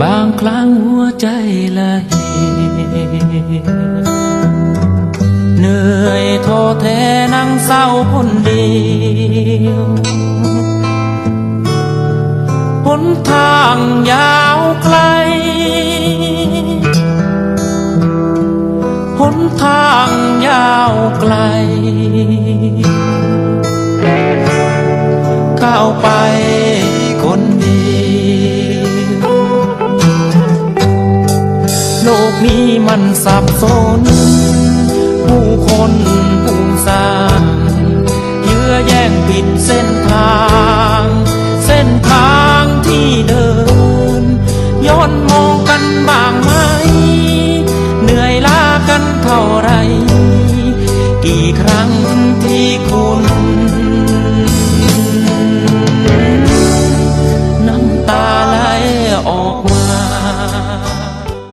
บางครั้งหัวใจละเหตุเหนื่อยท้อแท้นั่งเศร้าคนเดียวหนทางยาวไกลหนทางยาวไกลก้าวไปคนเดียวโลกนี้มันสับสนผู้คนผู้สร้างเยื้อแย่งผิดเส้นทางที่เดินย้อนมองกันบ้างไหมเหนื่อยล้ากันเท่าไรกี่ครั้งที่คุณน้ำตาไหลออกมา